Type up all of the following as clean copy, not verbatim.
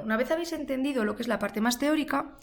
Bueno, una vez habéis entendido lo que es la parte más teórica,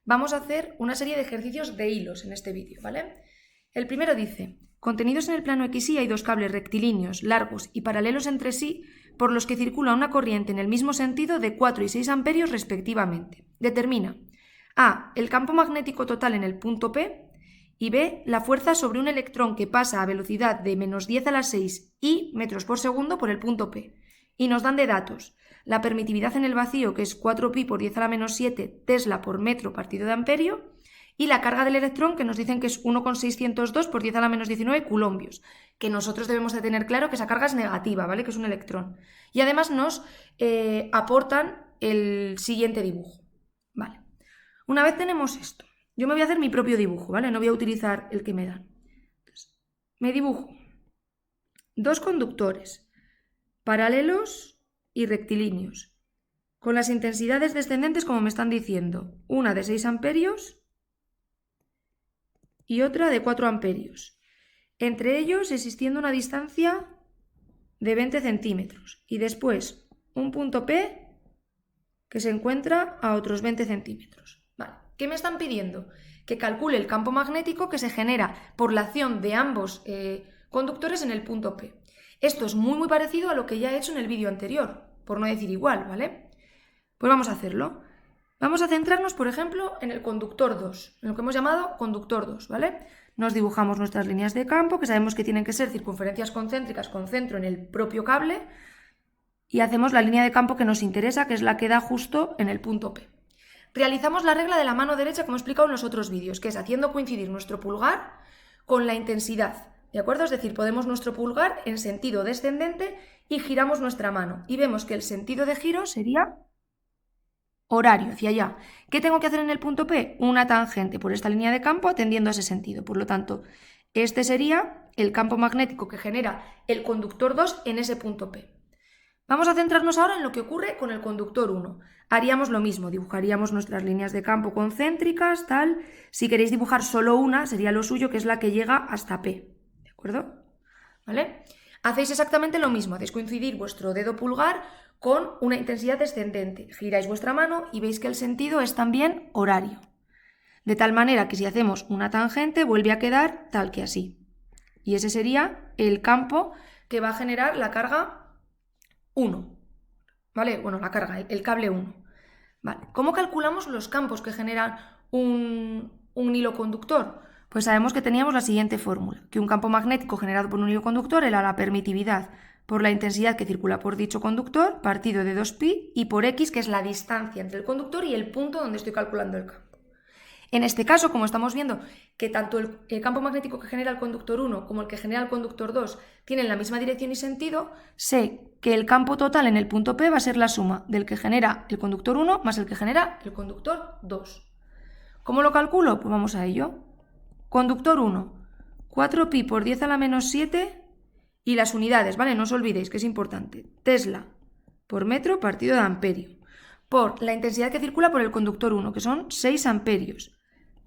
vamos a hacer una serie de ejercicios de hilos en este vídeo, ¿vale? El primero dice, contenidos en el plano XY hay dos cables rectilíneos, largos y paralelos entre sí, por los que circula una corriente en el mismo sentido de 4 y 6 amperios respectivamente. Determina A, el campo magnético total en el punto P, y B, la fuerza sobre un electrón que pasa a velocidad de menos 10 a la 6 y metros por segundo por el punto P. Y nos dan de datos la permitividad en el vacío, que es 4pi por 10 a la menos 7 tesla por metro partido de amperio, y la carga del electrón, que nos dicen que es 1,602 por 10 a la menos 19 coulombios, que nosotros debemos de tener claro que esa carga es negativa, ¿vale? Que es un electrón. Y además nos aportan el siguiente dibujo, ¿vale? Una vez tenemos esto, yo me voy a hacer mi propio dibujo, ¿vale? No voy a utilizar el que me dan. Entonces, me dibujo dos conductores paralelos y rectilíneos, con las intensidades descendentes como me están diciendo, una de 6 amperios y otra de 4 amperios, entre ellos existiendo una distancia de 20 centímetros y después un punto P que se encuentra a otros 20 centímetros. Vale. ¿Qué me están pidiendo? Que calcule el campo magnético que se genera por la acción de ambos conductores en el punto P. Esto es muy parecido a lo que ya he hecho en el vídeo anterior, por no decir igual, ¿vale? Pues vamos a hacerlo. Vamos a centrarnos, por ejemplo, en el conductor 2, en lo que hemos llamado conductor 2, ¿vale? Nos dibujamos nuestras líneas de campo, que sabemos que tienen que ser circunferencias concéntricas con centro en el propio cable, y hacemos la línea de campo que nos interesa, que es la que da justo en el punto P. Realizamos la regla de la mano derecha, como he explicado en los otros vídeos, que es haciendo coincidir nuestro pulgar con la intensidad, ¿de acuerdo? Es decir, ponemos nuestro pulgar en sentido descendente y giramos nuestra mano, y vemos que el sentido de giro sería horario, hacia allá. ¿Qué tengo que hacer en el punto P? Una tangente por esta línea de campo atendiendo a ese sentido. Por lo tanto, este sería el campo magnético que genera el conductor 2 en ese punto P. Vamos a centrarnos ahora en lo que ocurre con el conductor 1. Haríamos lo mismo, dibujaríamos nuestras líneas de campo concéntricas, tal. Si queréis dibujar solo una, sería lo suyo, que es la que llega hasta P. ¿De acuerdo? ¿Vale? Hacéis exactamente lo mismo, hacéis coincidir vuestro dedo pulgar con una intensidad descendente. Giráis vuestra mano y veis que el sentido es también horario. De tal manera que si hacemos una tangente vuelve a quedar tal que así. Y ese sería el campo que va a generar la carga 1. ¿Vale? Bueno, la carga, el cable 1. Vale. ¿Cómo calculamos los campos que generan un hilo conductor? Pues sabemos que teníamos la siguiente fórmula, que un campo magnético generado por un hilo conductor era la permitividad por la intensidad que circula por dicho conductor, partido de 2pi, y por x, que es la distancia entre el conductor y el punto donde estoy calculando el campo. En este caso, como estamos viendo que tanto el campo magnético que genera el conductor 1 como el que genera el conductor 2 tienen la misma dirección y sentido, sé que el campo total en el punto P va a ser la suma del que genera el conductor 1 más el que genera el conductor 2. ¿Cómo lo calculo? Pues vamos a ello. Conductor 1, 4pi por 10 a la menos 7 y las unidades, ¿vale? No os olvidéis que es importante. Tesla por metro partido de amperio por la intensidad que circula por el conductor 1, que son 6 amperios,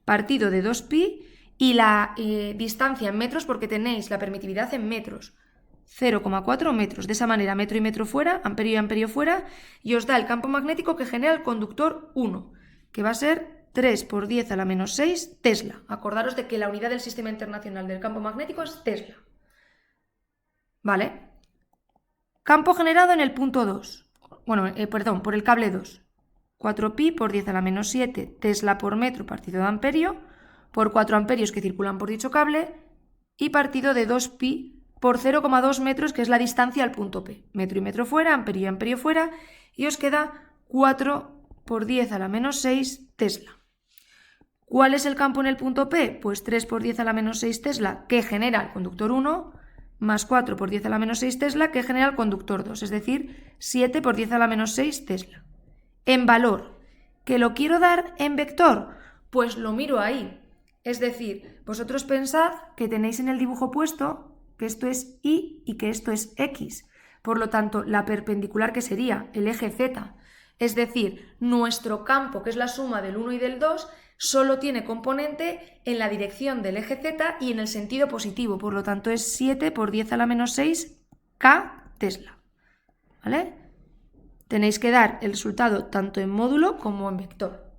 partido de 2pi y la distancia en metros porque tenéis la permitividad en metros, 0,4 metros. De esa manera, metro y metro fuera, amperio y amperio fuera, y os da el campo magnético que genera el conductor 1, que va a ser 3 por 10 a la menos 6 tesla. Acordaros de que la unidad del sistema internacional del campo magnético es tesla. ¿Vale? Campo generado en el punto 2. Bueno, perdón, por el cable 2. 4pi por 10 a la menos 7 tesla por metro partido de amperio por 4 amperios que circulan por dicho cable y partido de 2pi por 0,2 metros, que es la distancia al punto P. Metro y metro fuera, amperio y amperio fuera, y os queda 4 por 10 a la menos 6 tesla. ¿Cuál es el campo en el punto P? Pues 3 por 10 a la menos 6 tesla, que genera el conductor 1, más 4 por 10 a la menos 6 tesla, que genera el conductor 2, es decir, 7 por 10 a la menos 6 tesla. En valor, ¿que lo quiero dar en vector? Pues lo miro ahí. Es decir, vosotros pensad que tenéis en el dibujo puesto que esto es y que esto es x. Por lo tanto, la perpendicular que sería el eje z. Es decir, nuestro campo, que es la suma del 1 y del 2, solo tiene componente en la dirección del eje z y en el sentido positivo. Por lo tanto, es 7 por 10 a la menos 6 k tesla. ¿Vale? tenéis que dar el resultado tanto en módulo como en vector.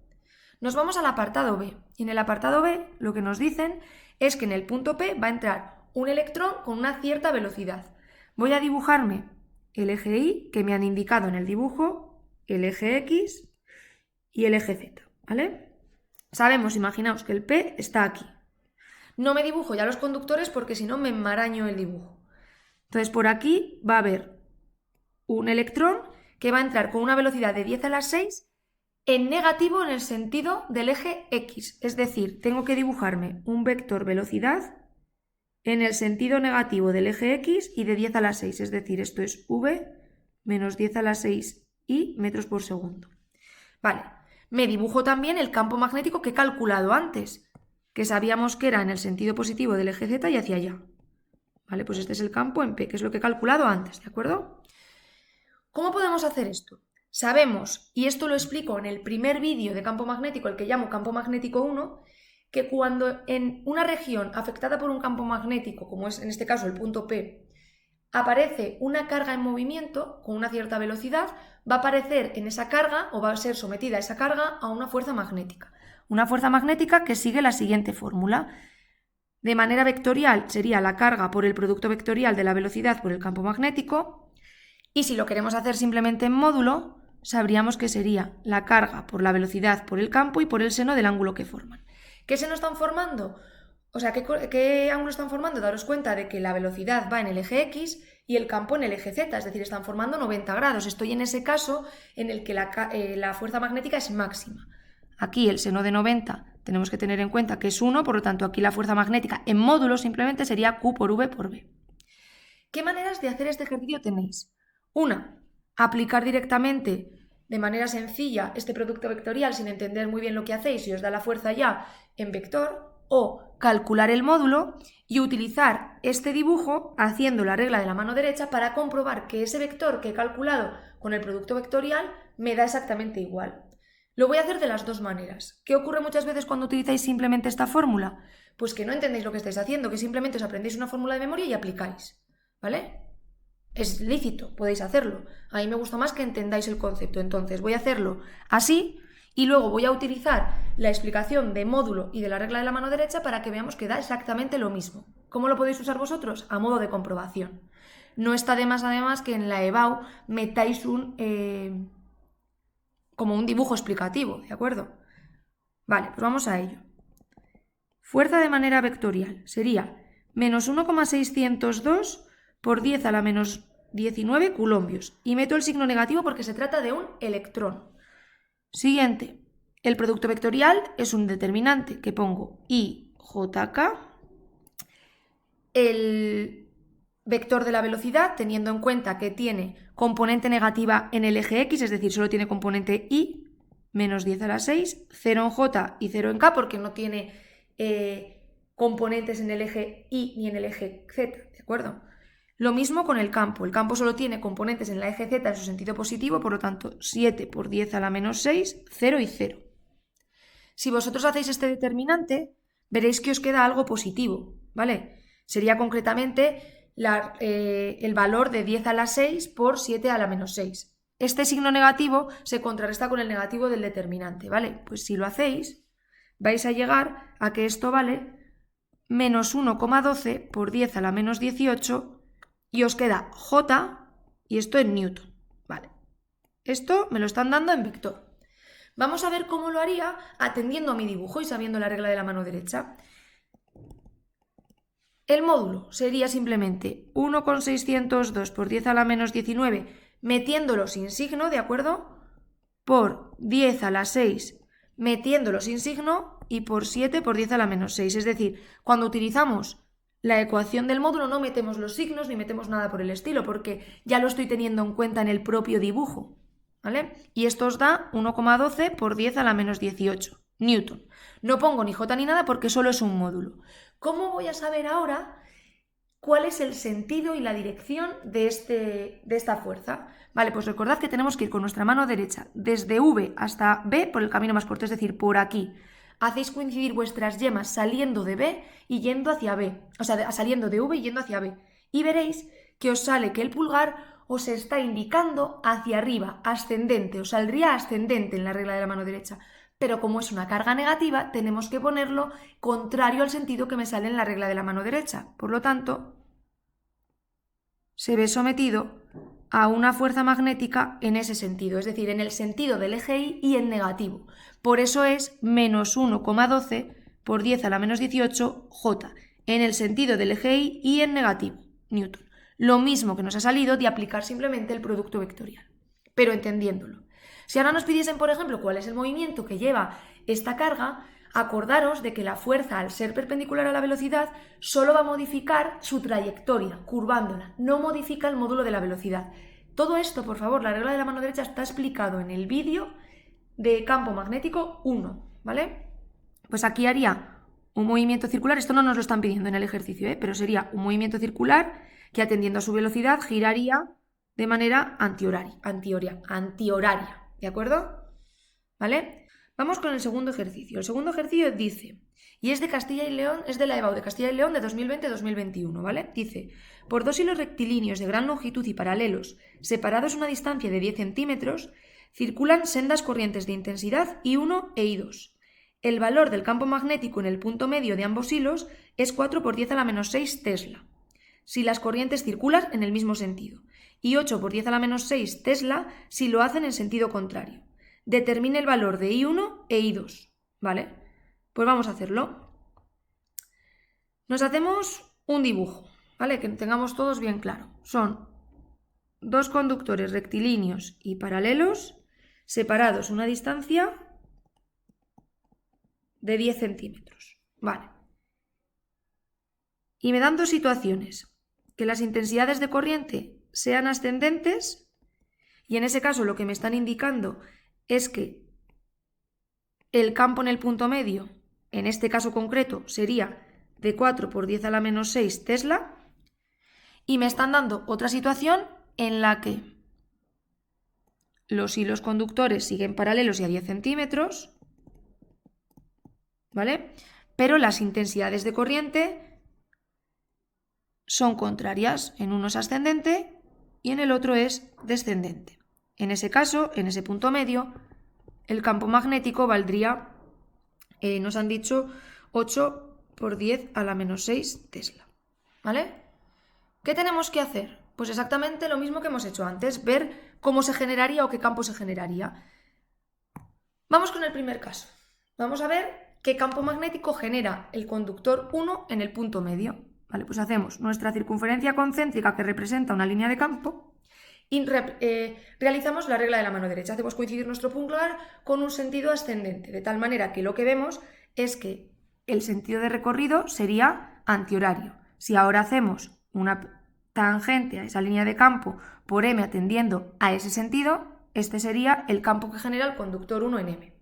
Nos vamos al apartado B. Y en el apartado B lo que nos dicen es que en el punto P va a entrar un electrón con una cierta velocidad. Voy a dibujarme el eje Y que me han indicado en el dibujo, el eje X y el eje Z, ¿vale? Sabemos, imaginaos que el P está aquí. No me dibujo ya los conductores porque si no me enmaraño el dibujo. Entonces por aquí va a haber un electrón que va a entrar con una velocidad de 10 a la 6 en negativo en el sentido del eje X. Es decir, tengo que dibujarme un vector velocidad en el sentido negativo del eje X y de 10 a la 6. Es decir, esto es V menos 10 a la 6 y metros por segundo. Vale, me dibujo también el campo magnético que he calculado antes, que sabíamos que era en el sentido positivo del eje Z y hacia allá. Vale, pues este es el campo en P, que es lo que he calculado antes, ¿de acuerdo? ¿Cómo podemos hacer esto? Sabemos, y esto lo explico en el primer vídeo de campo magnético, el que llamo campo magnético 1, que cuando en una región afectada por un campo magnético, como es en este caso el punto P, aparece una carga en movimiento con una cierta velocidad, va a aparecer en esa carga o va a ser sometida esa carga a una fuerza magnética. Una fuerza magnética que sigue la siguiente fórmula. De manera vectorial sería la carga por el producto vectorial de la velocidad por el campo magnético, y si lo queremos hacer simplemente en módulo, sabríamos que sería la carga por la velocidad por el campo y por el seno del ángulo que forman. ¿Qué seno están formando? O sea, ¿qué ángulo están formando? Daros cuenta de que la velocidad va en el eje X y el campo en el eje Z, es decir, están formando 90 grados. Estoy en ese caso en el que la fuerza magnética es máxima. Aquí el seno de 90 tenemos que tener en cuenta que es 1, por lo tanto aquí la fuerza magnética en módulo simplemente sería Q por V por B. ¿Qué maneras de hacer este ejercicio tenéis? Una, aplicar directamente de manera sencilla este producto vectorial sin entender muy bien lo que hacéis y os da la fuerza ya en vector, o calcular el módulo y utilizar este dibujo haciendo la regla de la mano derecha para comprobar que ese vector que he calculado con el producto vectorial me da exactamente igual. Lo voy a hacer de las dos maneras. ¿Qué ocurre muchas veces cuando utilizáis simplemente esta fórmula? Pues que no entendéis lo que estáis haciendo, que simplemente os aprendéis una fórmula de memoria y aplicáis, ¿vale? Es lícito, podéis hacerlo. A mí me gusta más que entendáis el concepto. Entonces voy a hacerlo así y luego voy a utilizar la explicación de módulo y de la regla de la mano derecha para que veamos que da exactamente lo mismo. ¿Cómo lo podéis usar vosotros? A modo de comprobación. No está de más además que en la EBAU metáis como un dibujo explicativo, ¿de acuerdo? Vale, pues vamos a ello. Fuerza de manera vectorial sería menos 1,602 por 10 a la menos 19 coulombios. Y meto el signo negativo porque se trata de un electrón. Siguiente. El producto vectorial es un determinante que pongo IJK. El vector de la velocidad, teniendo en cuenta que tiene componente negativa en el eje X, es decir, solo tiene componente Y, menos 10 a la 6, 0 en J y 0 en K, porque no tiene componentes en el eje Y ni en el eje Z, ¿de acuerdo? Lo mismo con el campo. El campo solo tiene componentes en la eje Z en su sentido positivo, por lo tanto, 7 por 10 a la menos 6, 0 y 0. Si vosotros hacéis este determinante, veréis que os queda algo positivo, ¿vale? Sería concretamente el valor de 10 a la 6 por 7 a la menos 6. Este signo negativo se contrarresta con el negativo del determinante, ¿vale? Pues si lo hacéis, vais a llegar a que esto vale menos 1,12 por 10 a la menos 18 y os queda J y esto en Newton, ¿vale? Esto me lo están dando en vector. Vamos a ver cómo lo haría atendiendo a mi dibujo y sabiendo la regla de la mano derecha. El módulo sería simplemente 1,602 por 10 a la menos 19 metiéndolo sin signo, ¿de acuerdo? Por 10 a la 6 metiéndolo sin signo y por 7 por 10 a la menos 6. Es decir, cuando utilizamos la ecuación del módulo no metemos los signos ni metemos nada por el estilo porque ya lo estoy teniendo en cuenta en el propio dibujo, ¿vale? Y esto os da 1,12 por 10 a la menos 18 Newton. No pongo ni J ni nada porque solo es un módulo. ¿Cómo voy a saber ahora cuál es el sentido y la dirección de esta fuerza? Vale, pues recordad que tenemos que ir con nuestra mano derecha desde V hasta B por el camino más corto, es decir, por aquí. Hacéis coincidir vuestras yemas saliendo de B y yendo hacia B, o sea, saliendo de V y yendo hacia B. Y veréis que os sale que el pulgar os está indicando hacia arriba, ascendente, os saldría ascendente en la regla de la mano derecha. Pero como es una carga negativa, tenemos que ponerlo contrario al sentido que me sale en la regla de la mano derecha. Por lo tanto, se ve sometido a una fuerza magnética en ese sentido, es decir, en el sentido del eje Y y en negativo. Por eso es menos 1,12 por 10 a la menos 18 J, en el sentido del eje Y en negativo, Newton. Lo mismo que nos ha salido de aplicar simplemente el producto vectorial, pero entendiéndolo. Si ahora nos pidiesen, por ejemplo, cuál es el movimiento que lleva esta carga, acordaros de que la fuerza, al ser perpendicular a la velocidad, solo va a modificar su trayectoria, curvándola, no modifica el módulo de la velocidad. Todo esto, por favor, la regla de la mano derecha está explicado en el vídeo de campo magnético 1, ¿vale? Pues aquí haría un movimiento circular, esto no nos lo están pidiendo en el ejercicio, pero sería un movimiento circular que, atendiendo a su velocidad, giraría de manera antihoraria, ¿de acuerdo? ¿Vale? Vamos con el segundo ejercicio. El segundo ejercicio dice, y es de Castilla y León, es de la EBAU de Castilla y León de 2020-2021, ¿vale? Dice, por dos hilos rectilíneos de gran longitud y paralelos, separados a una distancia de 10 centímetros, circulan sendas corrientes de intensidad I1 e I2. El valor del campo magnético en el punto medio de ambos hilos es 4 por 10 a la menos 6 Tesla, si las corrientes circulan en el mismo sentido, y 8 por 10 a la menos 6 Tesla si lo hacen en sentido contrario. Determine el valor de I1 e I2, ¿vale? Pues vamos a hacerlo. Nos hacemos un dibujo, ¿vale? Que tengamos todos bien claro. Son dos conductores rectilíneos y paralelos separados una distancia de 10 centímetros, ¿vale? Y me dan dos situaciones, que las intensidades de corriente sean ascendentes, y en ese caso lo que me están indicando es que el campo en el punto medio, en este caso concreto, sería de 4 por 10 a la menos 6 Tesla, y me están dando otra situación en la que los hilos conductores siguen paralelos y a 10 centímetros, ¿vale? Pero las intensidades de corriente son contrarias, en uno es ascendente y en el otro es descendente. En ese caso, en ese punto medio, el campo magnético valdría, nos han dicho, 8 por 10 a la menos 6 Tesla, ¿vale? ¿Qué tenemos que hacer? Pues exactamente lo mismo que hemos hecho antes, ver cómo se generaría o qué campo se generaría. Vamos con el primer caso. Vamos a ver qué campo magnético genera el conductor 1 en el punto medio. Vale, pues hacemos nuestra circunferencia concéntrica que representa una línea de campo y realizamos la regla de la mano derecha. Hacemos coincidir nuestro punto con un sentido ascendente, de tal manera que lo que vemos es que el sentido de recorrido sería antihorario. Si ahora hacemos una tangente a esa línea de campo por M atendiendo a ese sentido, este sería el campo que genera el conductor 1 en M.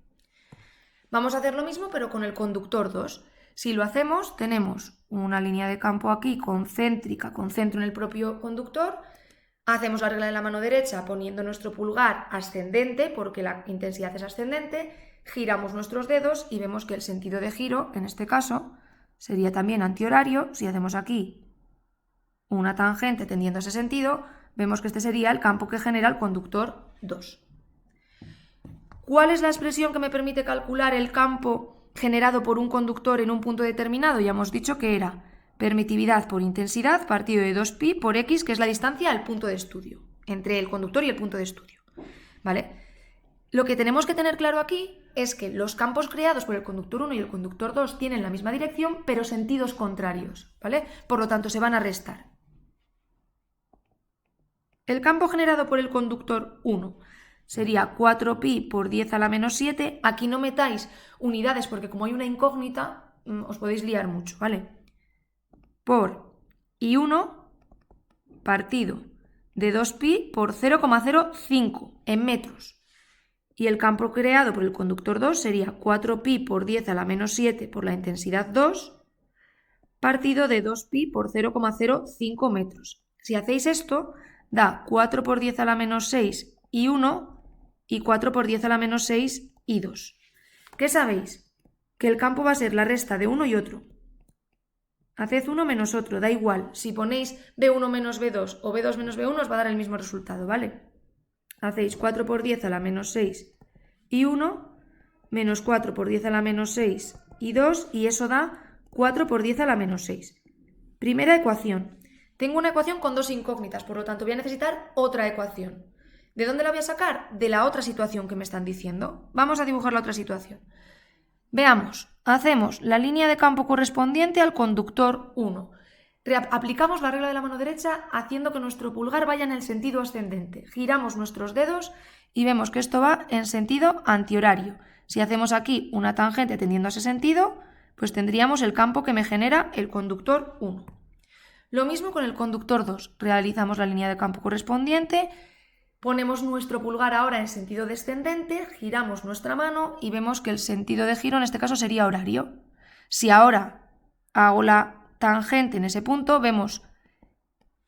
Vamos a hacer lo mismo pero con el conductor 2. Si lo hacemos, tenemos una línea de campo aquí concéntrica, con centro en el propio conductor. Hacemos la regla de la mano derecha poniendo nuestro pulgar ascendente, porque la intensidad es ascendente, giramos nuestros dedos y vemos que el sentido de giro, en este caso, sería también antihorario. Si hacemos aquí una tangente tendiendo a ese sentido, vemos que este sería el campo que genera el conductor 2. ¿Cuál es la expresión que me permite calcular el campo generado por un conductor en un punto determinado? Ya hemos dicho que era permitividad por intensidad partido de 2pi por x, que es la distancia al punto de estudio, entre el conductor y el punto de estudio, ¿vale? Lo que tenemos que tener claro aquí es que los campos creados por el conductor 1 y el conductor 2 tienen la misma dirección, pero sentidos contrarios, ¿vale? Por lo tanto, se van a restar. El campo generado por el conductor 1 sería 4pi por 10 a la menos 7. Aquí no metáis unidades porque como hay una incógnita os podéis liar mucho, ¿vale? Por I1 partido de 2pi por 0,05 en metros. Y el campo creado por el conductor 2 sería 4pi por 10 a la menos 7 por la intensidad 2 partido de 2pi por 0,05 metros. Si hacéis esto, da 4 por 10 a la menos 6 I1 y 4 por 10 a la menos 6 I2. ¿Qué sabéis? Que el campo va a ser la resta de uno y otro. haced uno menos otro, da igual. Si ponéis B1 menos B2 o B2 menos B1 os va a dar el mismo resultado, ¿vale? Hacéis 4 por 10 a la menos 6 y 1, menos 4 por 10 a la menos 6 y 2, y eso da 4 por 10 a la menos 6. Primera ecuación. Tengo una ecuación con dos incógnitas, por lo tanto voy a necesitar otra ecuación. ¿De dónde la voy a sacar? De la otra situación que me están diciendo. Vamos a dibujar la otra situación. Veamos, hacemos la línea de campo correspondiente al conductor 1. Aplicamos la regla de la mano derecha haciendo que nuestro pulgar vaya en el sentido ascendente. Giramos nuestros dedos y vemos que esto va en sentido antihorario. Si hacemos aquí una tangente tendiendo a ese sentido, pues tendríamos el campo que me genera el conductor 1. Lo mismo con el conductor 2. Realizamos la línea de campo correspondiente, ponemos nuestro pulgar ahora en sentido descendente, giramos nuestra mano y vemos que el sentido de giro en este caso sería horario. Si ahora hago la tangente en ese punto, vemos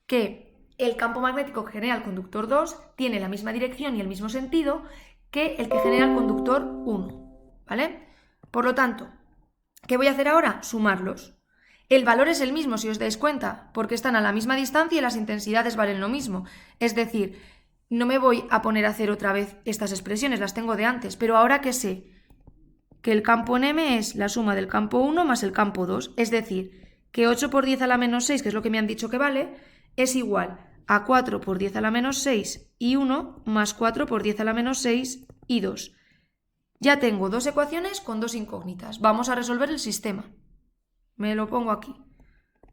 que el campo magnético que genera el conductor 2 tiene la misma dirección y el mismo sentido que el que genera el conductor 1, ¿vale? Por lo tanto, ¿qué voy a hacer ahora? Sumarlos. El valor es el mismo, si os dais cuenta, porque están a la misma distancia y las intensidades valen lo mismo. Es decir, no me voy a poner a hacer otra vez estas expresiones, las tengo de antes, pero ahora que sé que el campo en M es la suma del campo 1 más el campo 2, es decir, que 8 por 10 a la menos 6, que es lo que me han dicho que vale, es igual a 4 por 10 a la menos 6 y 1 más 4 por 10 a la menos 6 y 2. Ya tengo dos ecuaciones con dos incógnitas. Vamos a resolver el sistema. Me lo pongo aquí.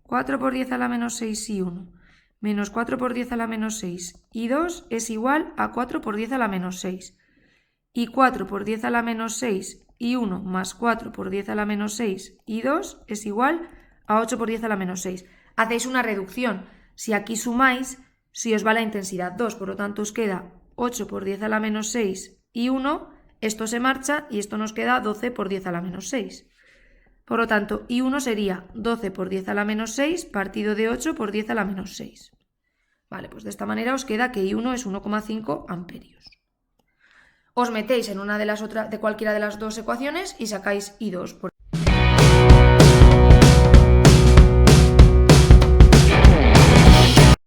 4 por 10 a la menos 6 y 1 menos 4 por 10 a la menos 6 y 2 es igual a 4 por 10 a la menos 6. Y 4 por 10 a la menos 6 y 1 más 4 por 10 a la menos 6 y 2 es igual a 8 por 10 a la menos 6. Hacéis una reducción. Si aquí sumáis, si os va la intensidad 2, por lo tanto os queda 8 por 10 a la menos 6 y 1, esto se marcha y esto nos queda 12 por 10 a la menos 6. Por lo tanto, I1 sería 12 por 10 a la menos 6 partido de 8 por 10 a la menos 6. Vale, pues de esta manera os queda que I1 es 1,5 amperios. Os metéis en una de cualquiera de las dos ecuaciones y sacáis I2.